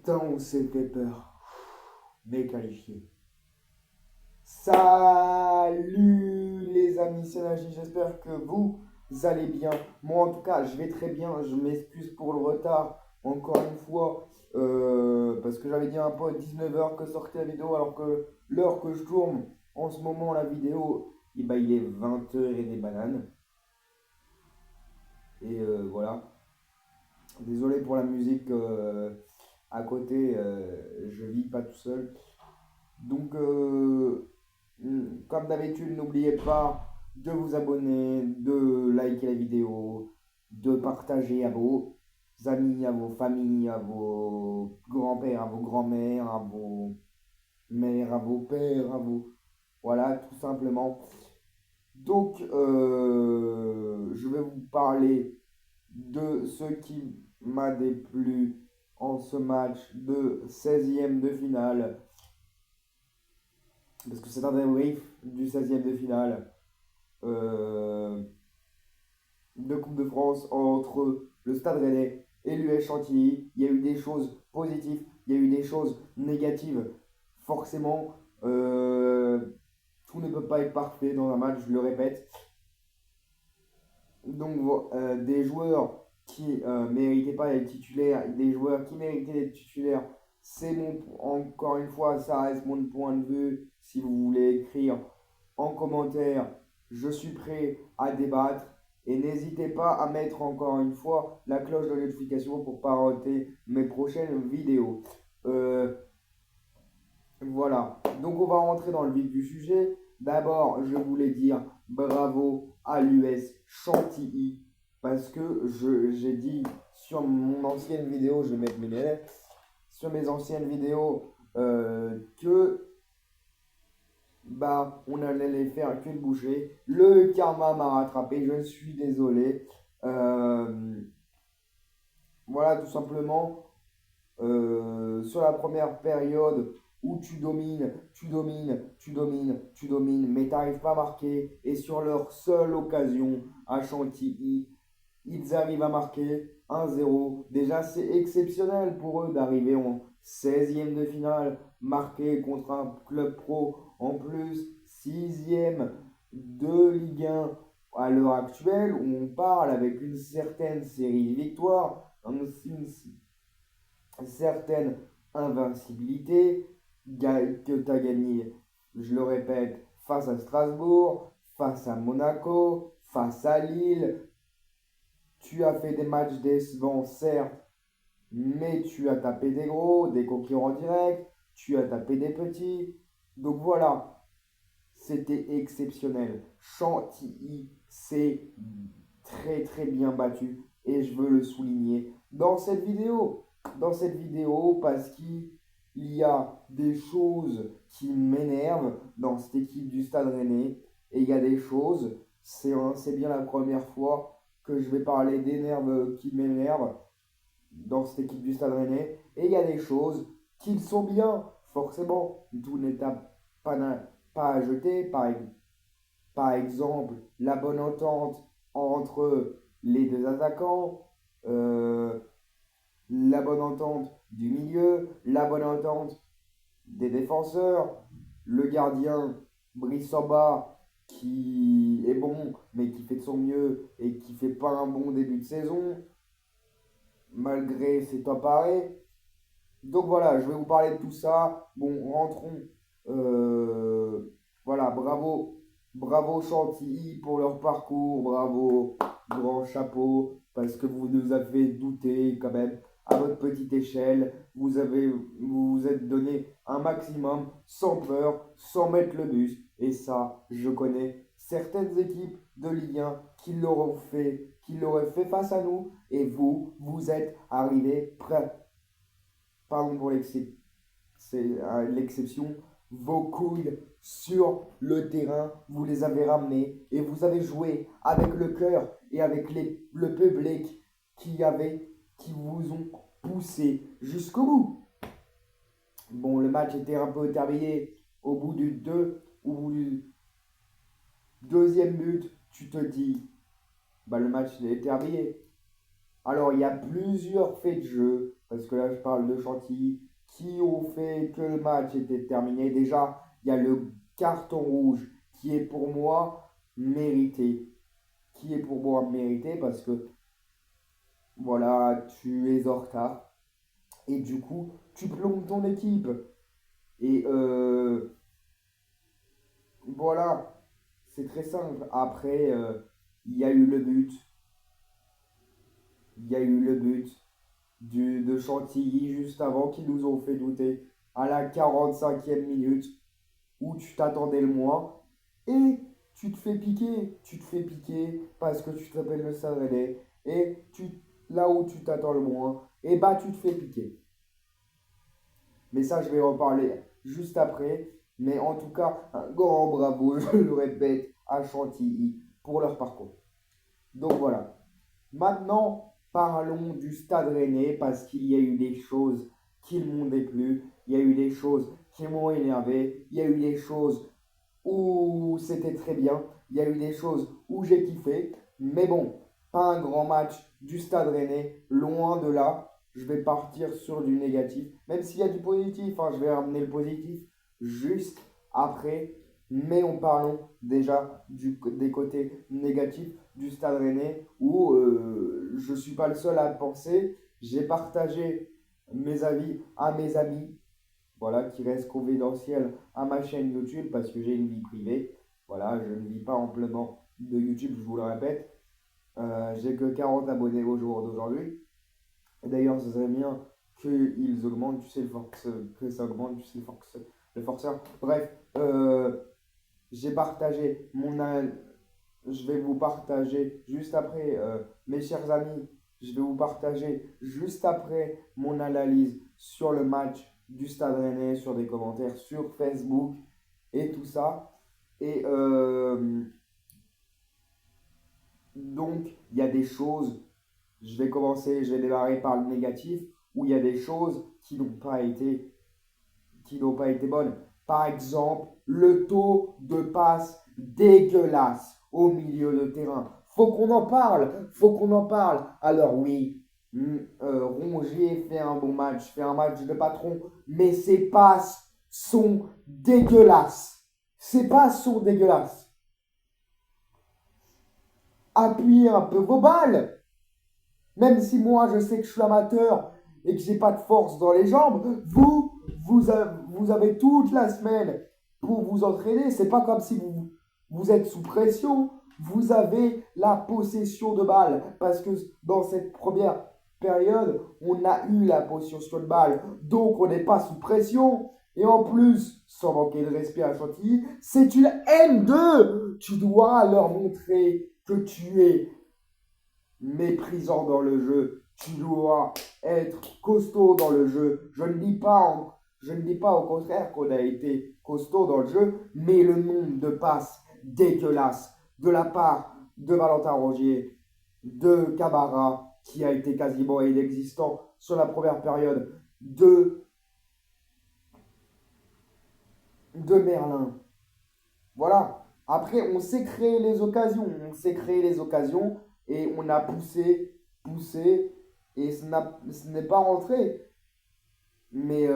Putain, on s'est fait peur. Mais qualifié. Salut les amis, c'est Naji, j'espère que vous allez bien. Moi en tout cas, je vais très bien. Je m'excuse pour le retard, encore une fois, parce que j'avais dit un peu à 19h que sortait la vidéo, alors que l'heure que je tourne en ce moment la vidéo, il est 20h et des bananes. Et voilà. Désolé pour la musique à côté, je vis pas tout seul. Donc, comme d'habitude, n'oubliez pas de vous abonner, de liker la vidéo, de partager à vos amis, à vos familles, à vos grands-pères, à vos grands-mères, à vos mères, à vos pères, à vos... Voilà, tout simplement. Donc, je vais vous parler de ce qui m'a déplu en ce match de 16e de finale. Parce que c'est un débrief du 16e de finale euh, de Coupe de France entre le Stade Rennais et l'US Chantilly. Il y a eu des choses positives, il y a eu des choses négatives. Forcément, tout ne peut pas être parfait dans un match, je le répète. Donc, des joueurs qui méritaient pas d'être titulaires, des joueurs qui méritaient d'être titulaires, c'est encore une fois, ça reste mon point de vue. Si vous voulez écrire en commentaire, je suis prêt à débattre. Et n'hésitez pas à mettre encore une fois la cloche de notification pour ne pas rater mes prochaines vidéos. Euh, voilà, donc on va rentrer dans le vif du sujet. D'abord, je voulais dire bravo à l'US Chantilly parce que j'ai dit sur mon ancienne vidéo, je vais mettre mes lunettes, sur mes anciennes vidéos que bah on allait les faire que de bouger. Le karma m'a rattrapé, je suis désolé. Euh, voilà, tout simplement. Sur la première période où tu domines, tu domines, tu domines, tu domines, mais tu n'arrives pas à marquer. Et sur leur seule occasion à Chantilly, ils arrivent à marquer 1-0. Déjà, c'est exceptionnel pour eux d'arriver en 16e de finale, marqué contre un club pro, en plus 6e de Ligue 1 à l'heure actuelle, où on parle avec une certaine série de victoires, certaine invincibilité que tu as gagné, je le répète, face à Strasbourg, face à Monaco, face à Lille. Tu as fait des matchs décevants, certes, mais tu as tapé des gros, des concurrents directs, tu as tapé des petits. Donc voilà, c'était exceptionnel. Chantilly s'est très très bien battu et je veux le souligner dans cette vidéo. Dans cette vidéo parce qu'il y a des choses qui m'énervent dans cette équipe du Stade Rennais et il y a des choses, c'est bien la première fois que je vais parler d'énerve qui m'énervent dans cette équipe du Stade Rennais et il y a des choses qui sont bien, forcément. Tout n'est pas à jeter, par exemple, la bonne entente entre les deux attaquants, euh, la bonne entente du milieu, la bonne entente des défenseurs, le gardien Brissamba qui est bon mais qui fait de son mieux et qui fait pas un bon début de saison malgré ses top arrêts. Donc voilà, je vais vous parler de tout ça. Bon, rentrons. Euh, voilà, bravo Chantilly pour leur parcours, bravo, grand chapeau, parce que vous nous avez douté quand même à votre petite échelle. Vous vous êtes donné un maximum, sans peur, sans mettre le bus. Et ça, je connais certaines équipes de Ligue 1 qui l'auraient fait face à nous. Et vous, vous êtes arrivés prêts, pardon pour l'exception, vos couilles sur le terrain, vous les avez ramenées et vous avez joué avec le cœur et avec le public qui vous ont poussé jusqu'au bout. Bon, le match était un peu terminé au bout du deuxième but, tu te dis, bah le match est terminé. Alors, il y a plusieurs faits de jeu, parce que là, je parle de Chantilly, qui ont fait que le match était terminé. Déjà, il y a le carton rouge qui est pour moi mérité. Qui est pour moi mérité parce que, voilà, tu es en retard. Et du coup, tu plombes ton équipe. Et voilà, c'est très simple. Après, il y a eu le but. Il y a eu le but de Chantilly juste avant qui nous ont fait douter à la 45e minute où tu t'attendais le moins et tu te fais piquer. Tu te fais piquer parce que tu t'appelles le Stade Rennais et là où tu t'attends le moins, et bah tu te fais piquer. Mais ça, je vais en parler juste après. Mais en tout cas, un grand bravo, je le répète, à Chantilly pour leur parcours. Donc voilà. Maintenant, parlons du Stade Rennais parce qu'il y a eu des choses qui ne m'ont déplu. Il y a eu des choses qui m'ont énervé. Il y a eu des choses où c'était très bien. Il y a eu des choses où j'ai kiffé. Mais bon, pas un grand match du Stade Rennais. Loin de là. Je vais partir sur du négatif. Même s'il y a du positif, hein, je vais ramener le positif juste après. Mais en parlons déjà des côtés négatifs du Stade Rennais où je ne suis pas le seul à le penser. J'ai partagé mes avis à mes amis, voilà, qui restent confidentiels à ma chaîne YouTube parce que j'ai une vie privée. Voilà, je ne vis pas amplement de YouTube, je vous le répète. J'ai que 40 abonnés au jour d'aujourd'hui. Et d'ailleurs, ce serait bien qu'ils augmentent, tu sais, que ça augmente, tu sais, le forceur. Bref, j'ai partagé je vais vous partager juste après, mes chers amis, je vais vous partager juste après mon analyse sur le match du Stade Rennais, sur des commentaires sur Facebook et tout ça. Et donc, il y a des choses, je vais démarrer par le négatif, où il y a des choses qui n'ont pas été bonnes. Par exemple, le taux de passe dégueulasse au milieu de terrain. Faut qu'on en parle, faut qu'on en parle. Alors oui, Rongier fait un bon match, fait un match de patron, mais ses passes sont dégueulasses. Ses passes sont dégueulasses. Appuyez un peu vos balles. Même si moi je sais que je suis amateur et que j'ai pas de force dans les jambes, vous avez toute la semaine pour vous entraîner. C'est pas comme si vous êtes sous pression. Vous avez la possession de balle. Parce que dans cette première période, on a eu la possession de balle. Donc on n'est pas sous pression. Et en plus, sans manquer de respect à Chantilly, c'est une N2. Tu dois leur montrer que tu es méprisant dans le jeu. Tu dois être costaud dans le jeu. Je ne dis pas au contraire qu'on a été costaud dans le jeu, mais le nombre de passes dégueulasses de la part de Valentin Rongier, de Camara, qui a été quasiment inexistant sur la première période, de Merlin. Voilà. Après, on sait créer les occasions. On sait créer les occasions et on a poussé et ce n'est pas rentré. Mais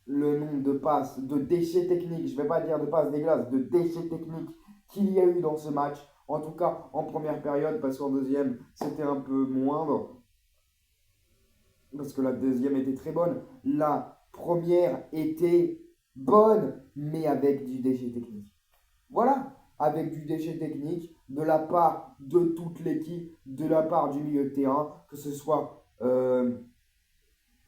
le nombre de passes, de déchets techniques, je ne vais pas dire de passes dégueulasses, de déchets techniques qu'il y a eu dans ce match, en tout cas en première période, parce qu'en deuxième, c'était un peu moindre, parce que la deuxième était très bonne. La première était bonne, mais avec du déchet technique. Voilà, avec du déchet technique de la part de toute l'équipe, de la part du milieu de terrain, que ce soit, je,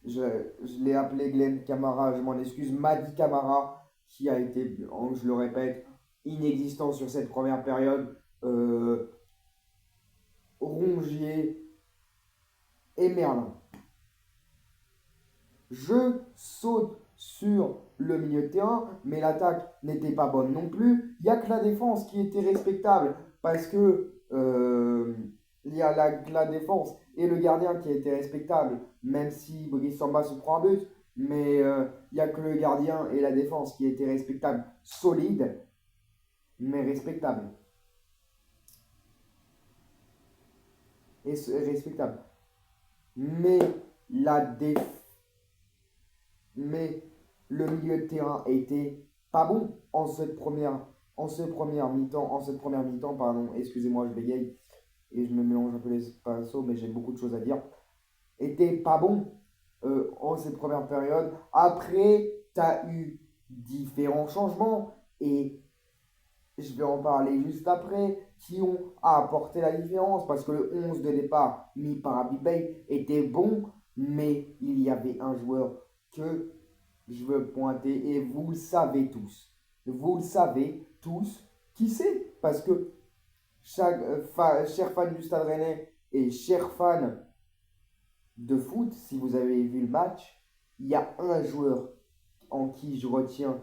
je l'ai appelé Glenn Camara, je m'en excuse, Madi Camara, qui a été, je le répète, inexistant sur cette première période, Rongier et Merlin. Je saute sur le milieu de terrain, mais l'attaque n'était pas bonne non plus. Il n'y a que la défense qui était respectable parce que il y a la défense et le gardien qui a été respectable, même si Brice Samba se prend un but. Mais il n'y a que le gardien et la défense qui étaient respectables, solides, mais respectables. est respectable. Mais, la déf... Mais le milieu de terrain était pas bon en cette première mi-temps, pardon, excusez-moi, je bégaye et je me mélange un peu les pinceaux, mais j'ai beaucoup de choses à dire. Était pas bon en cette première période. Après, tu as eu différents changements et je vais en parler juste après, qui ont apporté la différence parce que le 11 de départ mis par Abibay était bon, mais il y avait un joueur que je veux pointer et vous le savez tous. Vous le savez tous qui c'est parce que cher fan du Stade Rennais et cher fan de foot, si vous avez vu le match, il y a un joueur en qui je retiens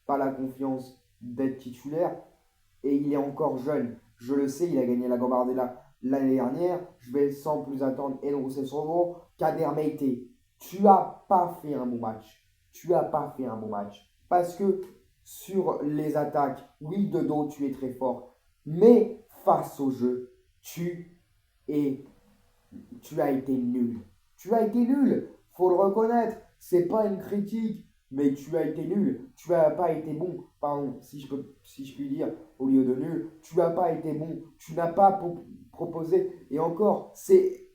pas la confiance d'être titulaire et il est encore jeune. Je le sais, il a gagné la Gambardella l'année dernière. Je vais sans plus attendre énoncer son nom. Kader Meite, tu n'as pas fait un bon match. Tu n'as pas fait un bon match. Parce que sur les attaques, oui, de dos, tu es très fort. Mais face au jeu, es, tu as été nul. Tu as été nul. Faut le reconnaître. C'est pas une critique. Mais tu as été nul. Tu n'as pas été bon. Pardon, si je puis dire, au lieu de nul. Tu n'as pas été bon. Tu n'as pas proposé. Et encore, c'est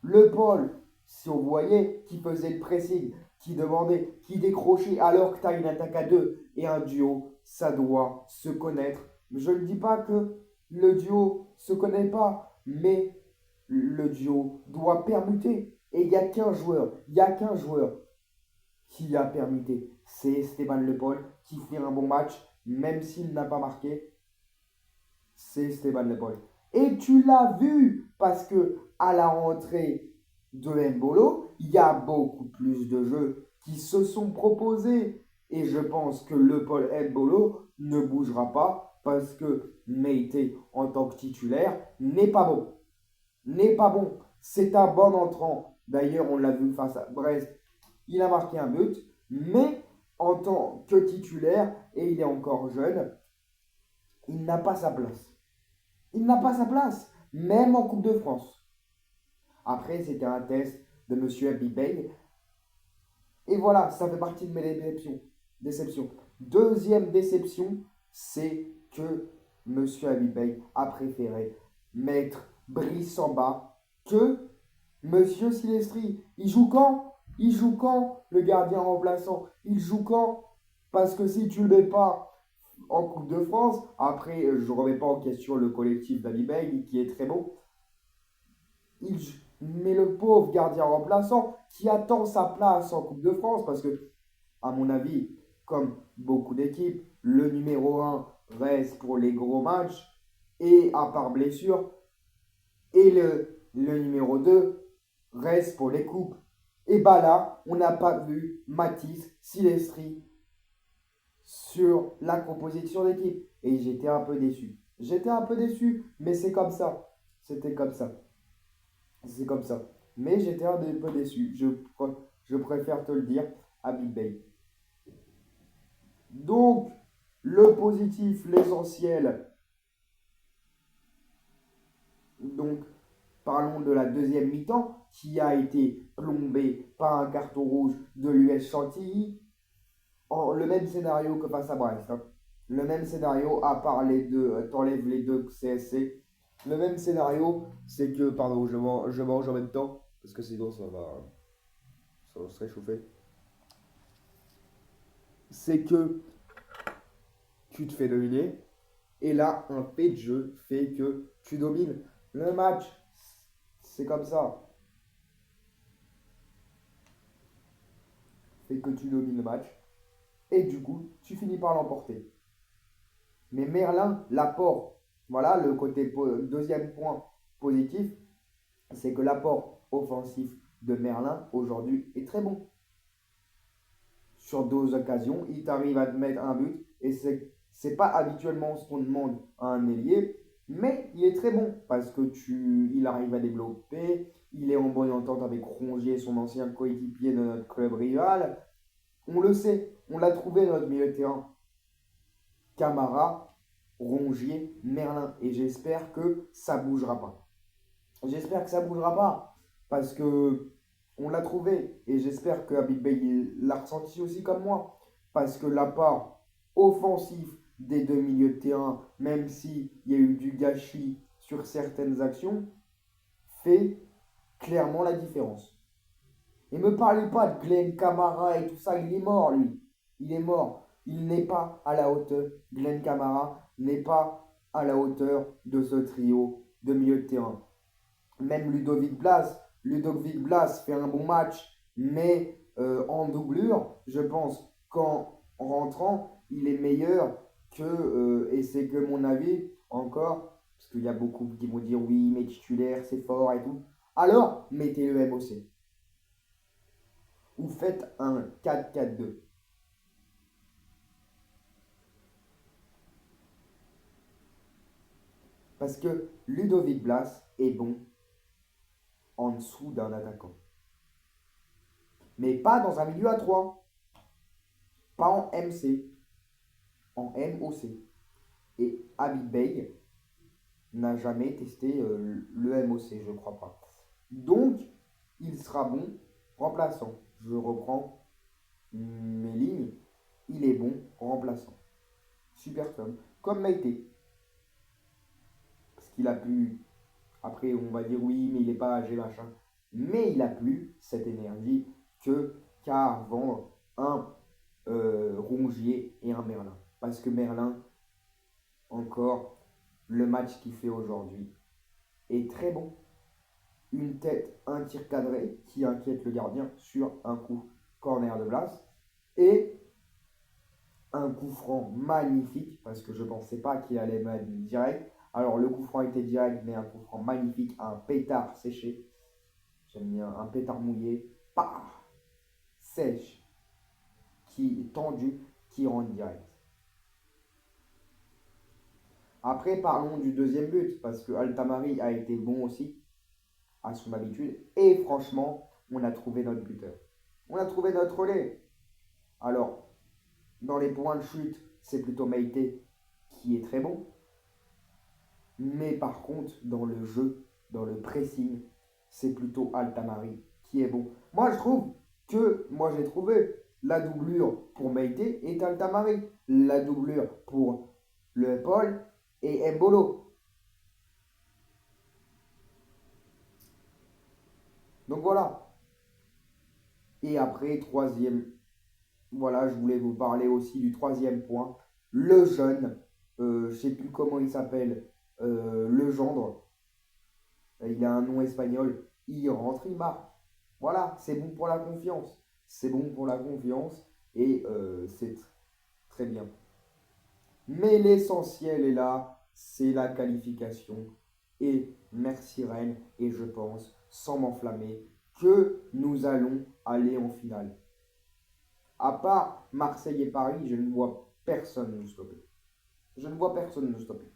le Paul, si on voyait, qui faisait le pressing, qui demandait, qui décrochait, alors que tu as une attaque à deux et un duo, ça doit se connaître. Je ne dis pas que le duo se connaît pas, mais le duo doit permuter. Et il n'y a qu'un joueur qui a permuté. C'est Stéphane Le Paul qui fait un bon match, même s'il n'a pas marqué. C'est Stéphane Le Paul. Et tu l'as vu, parce que à la rentrée de Mbolo, il y a beaucoup plus de jeux qui se sont proposés. Et je pense que Le Paul Mbolo ne bougera pas parce que Meite, en tant que titulaire, n'est pas bon. N'est pas bon. C'est un bon entrant. D'ailleurs, on l'a vu face à Brest. Il a marqué un but, mais en tant que titulaire, et il est encore jeune, il n'a pas sa place. Il n'a pas sa place, même en Coupe de France. Après, c'était un test de M. Abibay. Et voilà, ça fait partie de mes déceptions. Deuxième déception, c'est que M. Abibay a préféré mettre Brice en bas que M. Silvestri. Il joue quand? Il joue quand, le gardien remplaçant? Il joue quand? Parce que si tu ne le mets pas en Coupe de France, après, je ne remets pas en question le collectif d'Abibay, qui est très bon. Mais le pauvre gardien remplaçant qui attend sa place en Coupe de France, parce que, à mon avis, comme beaucoup d'équipes, le numéro 1 reste pour les gros matchs, et à part blessure, et le numéro 2 reste pour les coupes. Et bah là, on n'a pas vu Mathis Silvestri sur la composition d'équipe. Et j'étais un peu déçu. J'étais un peu déçu, mais c'est comme ça. C'était comme ça. C'est comme ça. Mais j'étais un peu déçu. Je préfère te le dire à Big Bay. Donc, le positif, l'essentiel. Donc, parlons de la deuxième mi-temps qui a été plombée par un carton rouge de l'US Chantilly. Le même scénario que face à Brest. Hein. Le même scénario, à part les deux, t'enlèves les deux CSC. Le même scénario, c'est que, pardon, je mange en même temps, parce que sinon ça va se réchauffer. C'est que tu te fais dominer, et là, un fait de jeu fait que tu domines le match. C'est comme ça. Fait que tu domines le match, et du coup, tu finis par l'emporter. Mais Merlin, l'apport, voilà le côté deuxième point positif, c'est que l'apport offensif de Merlin aujourd'hui est très bon. Sur 2 occasions, il t'arrive à te mettre un but et c'est pas habituellement ce qu'on demande à un ailier, mais il est très bon parce que il arrive à développer, il est en bonne entente avec Rongier, son ancien coéquipier de notre club rival. On le sait, on l'a trouvé notre milieu de terrain. Camara, Rongier, Merlin. Et j'espère que ça bougera pas. J'espère que ça bougera pas parce que on l'a trouvé et j'espère que Habib Bey l'a ressenti aussi comme moi parce que l'apport offensif des deux milieux de terrain, même s'il y a eu du gâchis sur certaines actions, fait clairement la différence. Et me parlez pas de Glenn Kamara et tout ça, il est mort lui. Il est mort. Il n'est pas à la hauteur. Glenn Kamara n'est pas à la hauteur de ce trio de milieu de terrain. Même Ludovic Blas fait un bon match, mais en doublure, je pense qu'en rentrant, il est meilleur et c'est que mon avis, encore, parce qu'il y a beaucoup qui vont dire oui, mais titulaire, c'est fort et tout. Alors, mettez le MOC. Ou faites un 4-4-2. Parce que Ludovic Blas est bon en dessous d'un attaquant. Mais pas dans un milieu à 3. Pas en MC. En MOC. Et Habib Bey n'a jamais testé le MOC, je crois pas. Donc, il sera bon remplaçant. Je reprends mes lignes. Il est bon remplaçant. Super Tom. Comme Maïté. Parce qu'il a pu. Après, on va dire oui, mais il n'est pas âgé, machin. Mais il a plus cette énergie qu'à vendre un Rongier et un Merlin. Parce que Merlin, encore, le match qu'il fait aujourd'hui est très bon. Une tête, un tir cadré qui inquiète le gardien sur un coup corner de glace. Et un coup franc magnifique, parce que je ne pensais pas qu'il allait mettre direct. Alors le coup franc était direct, mais un coup franc magnifique, un pétard séché. J'aime bien un pétard mouillé, pas sèche, qui est tendu, qui rentre direct. Après, parlons du deuxième but, parce que Altamari a été bon aussi, à son habitude. Et franchement, on a trouvé notre buteur. On a trouvé notre relais. Alors, dans les points de chute, c'est plutôt Meïté qui est très bon. Mais par contre, dans le jeu, dans le pressing, c'est plutôt Altamari qui est bon. Moi j'ai trouvé la doublure pour Meïté est Altamari. La doublure pour le Paul et Mbolo. Donc voilà. Et après, troisième, voilà, je voulais vous parler aussi du troisième point. Le jeune, je ne sais plus comment il s'appelle, Legendre. Il a un nom espagnol. Il rentre, il marque. Voilà, c'est bon pour la confiance. C'est bon pour la confiance et c'est très bien. Mais l'essentiel est là, c'est la qualification. Et merci Rennes, et je pense, sans m'enflammer, que nous allons aller en finale. À part Marseille et Paris, je ne vois personne nous stopper. Je ne vois personne nous stopper.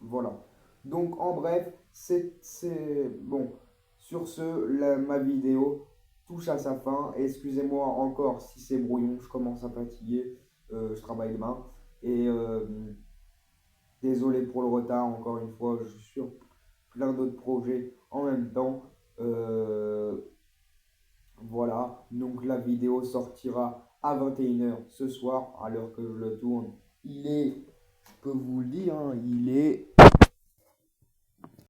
Voilà. Donc en bref, c'est bon. Sur ce, ma vidéo touche à sa fin. Excusez-moi encore si c'est brouillon, je commence à fatiguer. Je travaille demain. Et désolé pour le retard, encore une fois, je suis sur plein d'autres projets en même temps. Voilà, donc la vidéo sortira à 21h ce soir, à l'heure que je le tourne. Je peux vous le dire, hein, il est